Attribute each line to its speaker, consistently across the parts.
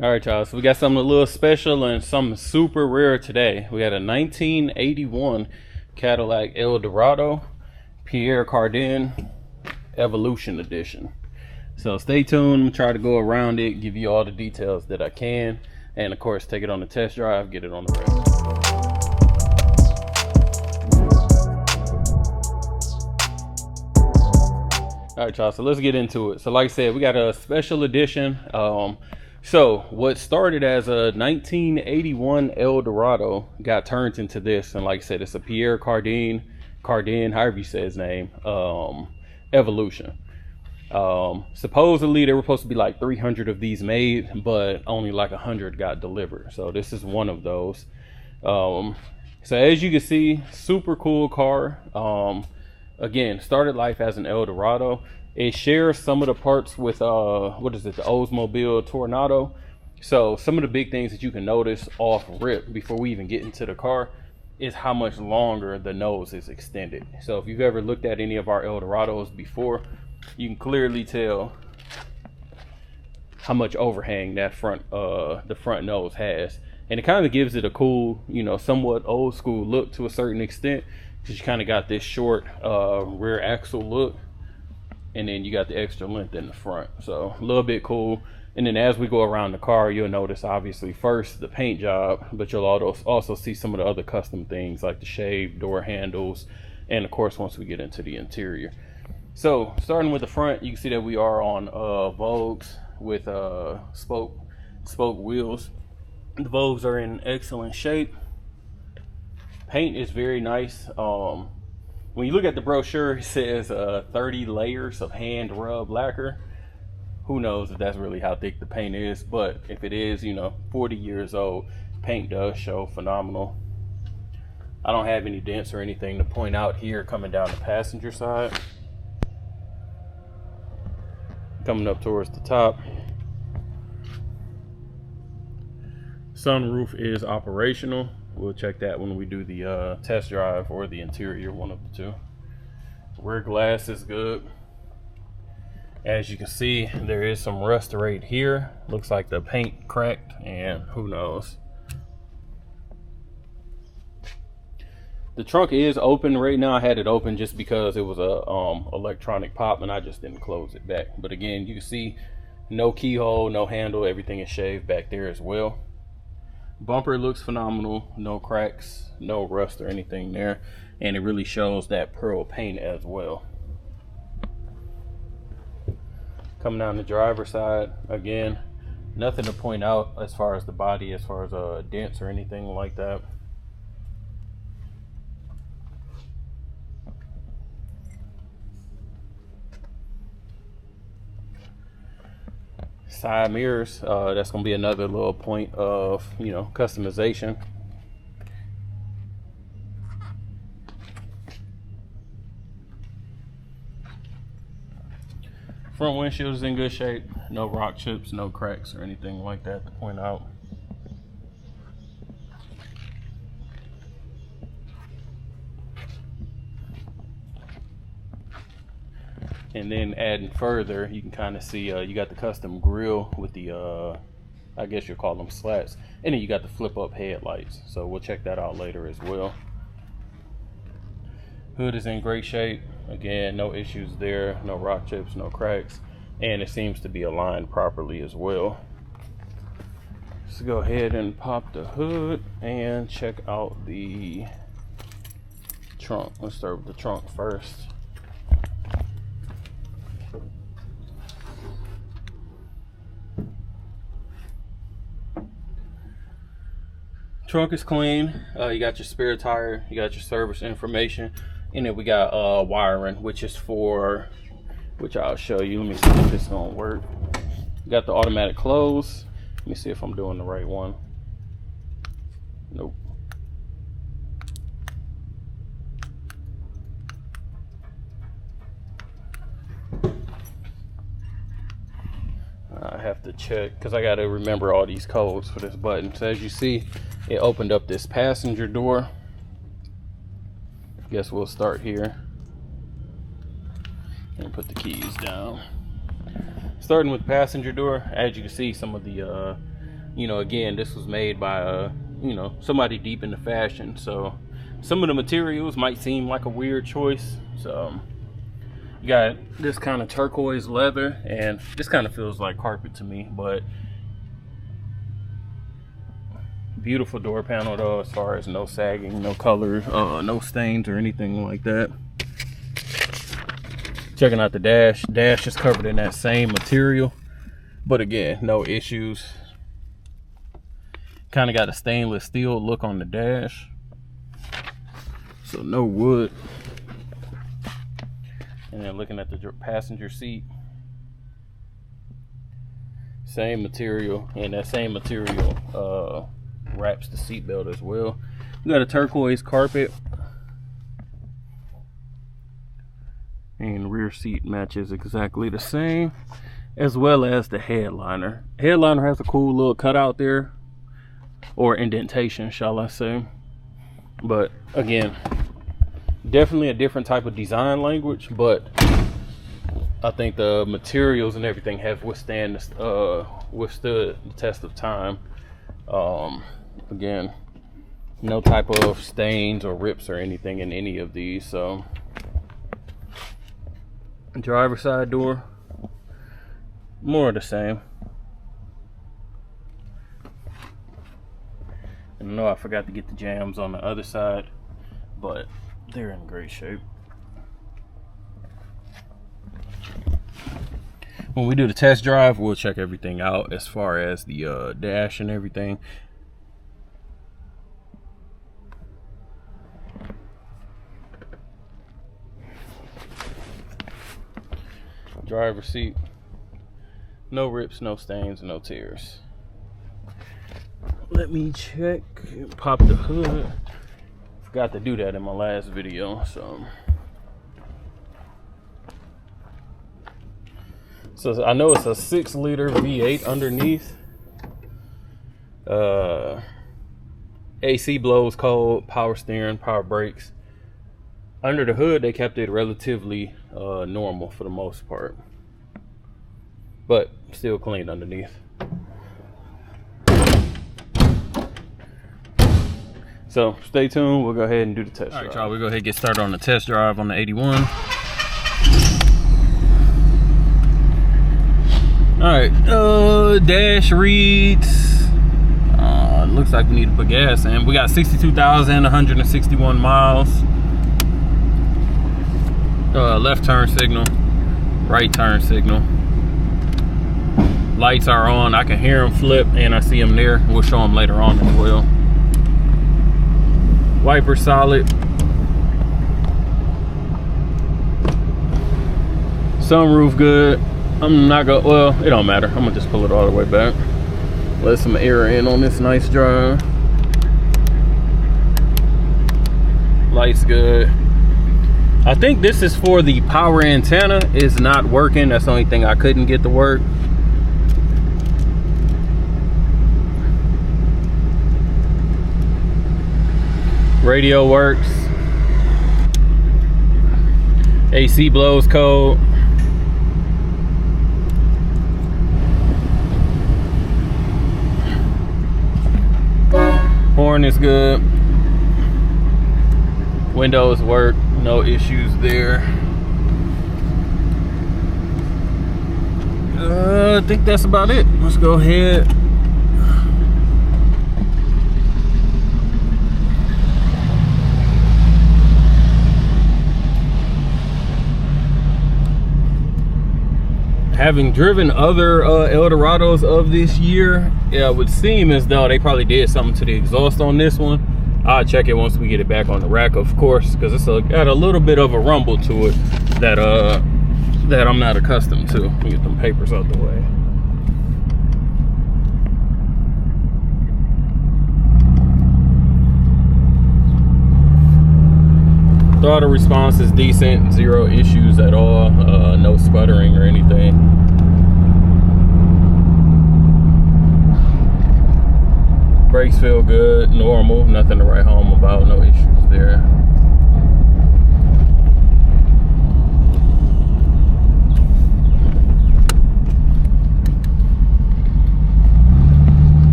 Speaker 1: All right, y'all. So we got something a little special and something super rare today. We got a 1981 Cadillac Eldorado Pierre Cardin Evolution Edition. So stay tuned. I'm try to go around it, give you all the details that I can, and of course take it on the test drive, get it on the road. All right, y'all. So let's get into it. So like I said, we got a special edition. So what started as a 1981 Eldorado got turned into this, and like I said, it's a Pierre Cardin, however you say his name, Evolution. Supposedly there were supposed to be like 300 of these made, but only like 100 got delivered. So this is one of those. So as you can see, super cool car. Again, started life as an Eldorado. It shares some of the parts with what is it, the Oldsmobile Tornado. So some of the big things that you can notice off rip before we even get into the car is how much longer the nose is extended. So if you've ever looked at any of our Eldorados before, you can clearly tell how much overhang that the front nose has, and it kind of gives it a cool, somewhat old school look to a certain extent, because you kind of got this short rear axle look, and then you got the extra length in the front. So a little bit cool. And then as we go around the car, you'll notice obviously first the paint job, but you'll also see some of the other custom things like the shaved door handles, and of course once we get into the interior. So starting with the front, you can see that we are on Vogues with spoke wheels. The Vogues are in excellent shape. Paint is very nice. When you look at the brochure, it says 30 layers of hand rub lacquer. Who knows if that's really how thick the paint is, but if it is, 40 years old, paint does show phenomenal. I don't have any dents or anything to point out here coming down the passenger side. Coming up towards the top, sunroof is operational. We'll check that when we do the test drive, or the interior, one of the two. Rear glass is good. As you can see, there is some rust right here. Looks like the paint cracked, and who knows. The trunk is open right now. I had it open just because it was a electronic pop, and I just didn't close it back. But again, you can see no keyhole, no handle, everything is shaved back there as well. Bumper looks phenomenal, no cracks, no rust or anything there, and it really shows that pearl paint as well. Coming down the driver's side, again, nothing to point out as far as the body, as far as dents or anything like that. Side mirrors, that's going to be another little point of customization. Front windshield is in good shape, no rock chips, no cracks or anything like that to point out. And then adding further, you can kind of see you got the custom grille with the I guess you'll call them slats, and then you got the flip up headlights, so we'll check that out later as well. Hood is in great shape. Again, no issues there, no rock chips, no cracks, and it seems to be aligned properly as well. Let's go ahead and pop the hood and check out the trunk. Let's start with the trunk first. Trunk is clean. You got your spare tire, you got your service information, and then we got wiring, which I'll show you. Let me see if this is gonna work. You got the automatic close. Let me see if I'm doing the right one. Nope. I have to check because I got to remember all these codes for this button. So as you see, it opened up this passenger door. Guess we'll start here and put the keys down. Starting with passenger door, as you can see, some of the you know, again, this was made by you know, somebody deep into fashion, so some of the materials might seem like a weird choice. So you got this kind of turquoise leather, and this kind of feels like carpet to me, but beautiful door panel though, as far as no sagging, no color, no stains or anything like that. Checking out the dash. Dash is covered in that same material, but again, no issues. Kind of got a stainless steel look on the dash, so no wood. And then looking at the passenger seat, same material, and that same material wraps the seat belt as well. We got a turquoise carpet, and rear seat matches exactly the same, as well as the headliner. Headliner has a cool little cutout there, or indentation, shall I say. But again, definitely a different type of design language, but I think the materials and everything have withstood the test of time. Again, no type of stains or rips or anything in any of these. So driver's side door, more of the same. And I know I forgot to get the jams on the other side, but they're in great shape. When we do the test drive, we'll check everything out as far as the dash and everything. Driver's seat, no rips, no stains, no tears. Let me check, pop the hood. Forgot to do that in my last video. So I know it's a 6-liter V8 underneath. AC blows cold, power steering, power brakes. Under the hood, they kept it relatively normal for the most part, but still clean underneath. So stay tuned, we'll go ahead and do the test drive. All right, y'all, we'll go ahead and get started on the test drive on the 81. All right, dash reads, looks like we need to put gas in. We got 62,161 miles. Left turn signal, right turn signal. Lights are on, I can hear them flip and I see them there. We'll show them later on as well. Wiper solid. Sunroof good. I'm not gonna, well, it don't matter. I'm gonna just pull it all the way back. Let some air in on this nice drive. Lights good. I think this is for the power antenna. It's not working. That's the only thing I couldn't get to work. Radio works. AC blows cold. Horn is good. Windows work. No issues there. I think that's about it. Let's go ahead. Having driven other Eldorados of this year, it would seem as though they probably did something to the exhaust on this one. I'll check it once we get it back on the rack, of course, because it's got a little bit of a rumble to it that that I'm not accustomed to. Let me get them papers out the way. Throttle response is decent, 0 issues at all, no sputtering or anything. Brakes feel good, normal, nothing to write home about, no issues there.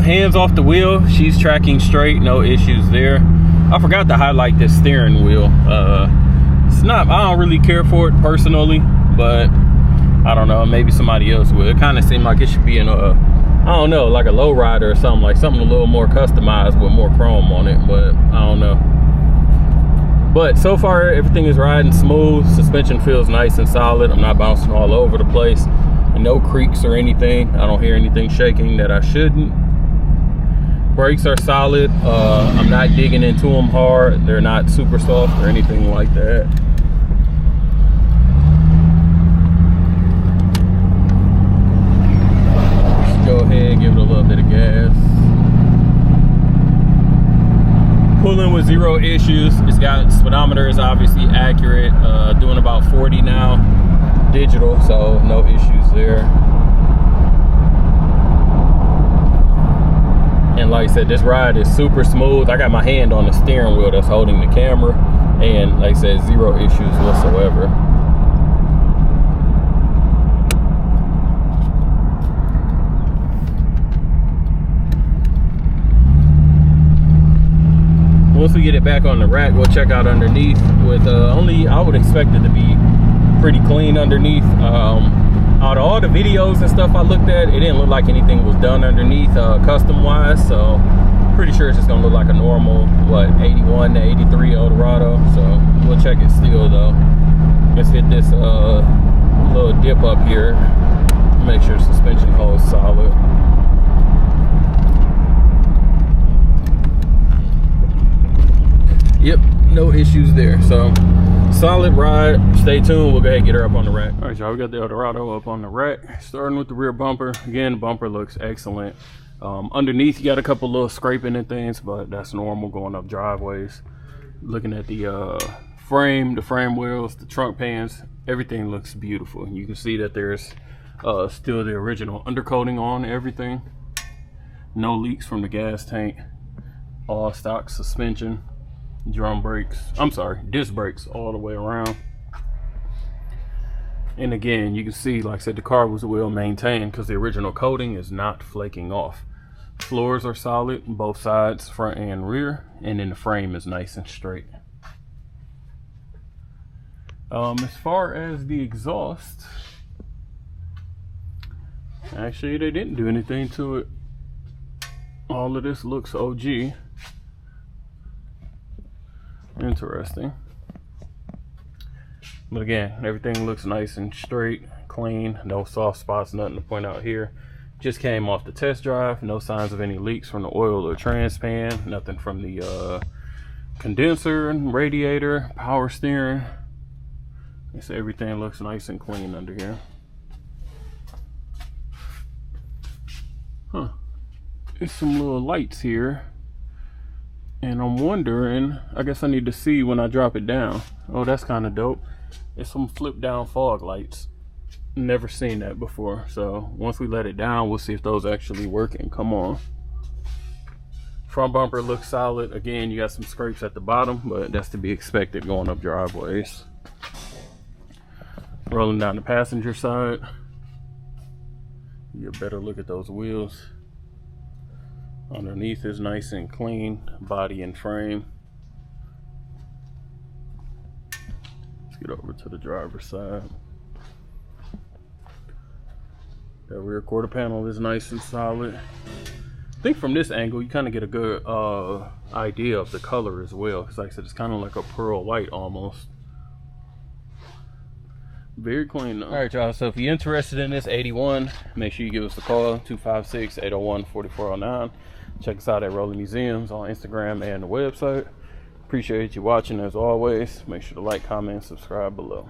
Speaker 1: hands off the wheel, she's tracking straight, no issues there. I forgot to highlight this steering wheel. It's not, I don't really care for it personally, but I don't know, maybe somebody else would. It kind of seemed like it should be in a, I don't know, like a lowrider or something, like something a little more customized with more chrome on it, but I don't know. But so far, everything is riding smooth. Suspension feels nice and solid. I'm not bouncing all over the place. And no creaks or anything. I don't hear anything shaking that I shouldn't. Brakes are solid. I'm not digging into them hard. They're not super soft or anything like that. Just go ahead, give it a little bit of gas. Pulling with zero issues. It's got speedometer is obviously accurate. Doing about 40 now, digital, so no issues there. And like I said, this ride is super smooth. I got my hand on the steering wheel that's holding the camera, and like I said, zero issues whatsoever. Once we get it back on the rack, we'll check out underneath with only, I would expect it to be pretty clean underneath. Out of all the videos and stuff I looked at, it didn't look like anything was done underneath custom wise, so pretty sure it's just gonna look like a normal, what, 81 to 83 Eldorado. So we'll check it still though. Let's hit this little dip up here, make sure the suspension holds solid. Yep, no issues there. So solid ride. Stay tuned, we'll go ahead and get her up on the rack. All right, y'all, we got the Eldorado up on the rack. Starting with the rear bumper. Again, the bumper looks excellent. Underneath, you got a couple little scraping and things, but that's normal going up driveways. Looking at the frame, the frame wheels, the trunk pans, everything looks beautiful. You can see that there's still the original undercoating on everything. No leaks from the gas tank. All stock suspension. Drum brakes, I'm sorry, disc brakes all the way around. And again, you can see, like I said, the car was well maintained because the original coating is not flaking off. Floors are solid, both sides, front and rear, and then the frame is nice and straight. As far as the exhaust, actually they didn't do anything to it. All of this looks OG. Interesting. But again, everything looks nice and straight, clean, no soft spots, nothing to point out here. Just came off the test drive, no signs of any leaks from the oil or trans pan, nothing from the condenser and radiator, power steering. So everything looks nice and clean under here. There's some little lights here. And I'm wondering, I guess I need to see when I drop it down. Oh, that's kind of dope. It's some flip down fog lights. Never seen that before. So once we let it down, we'll see if those actually work and come on. Front bumper looks solid. Again, you got some scrapes at the bottom, but that's to be expected going up driveways. Rolling down the passenger side. You get a better look at those wheels. Underneath is nice and clean, body and frame. Let's get over to the driver's side. The rear quarter panel is nice and solid. I think from this angle you kind of get a good idea of the color as well, because like I said, it's kind of like a pearl white almost. Very clean though. All right, y'all, so if you're interested in this 81, make sure you give us a call, 256-801-4409. Check us out at Rolling Museums on Instagram and the website. Appreciate you watching as always. Make sure to like, comment, subscribe below.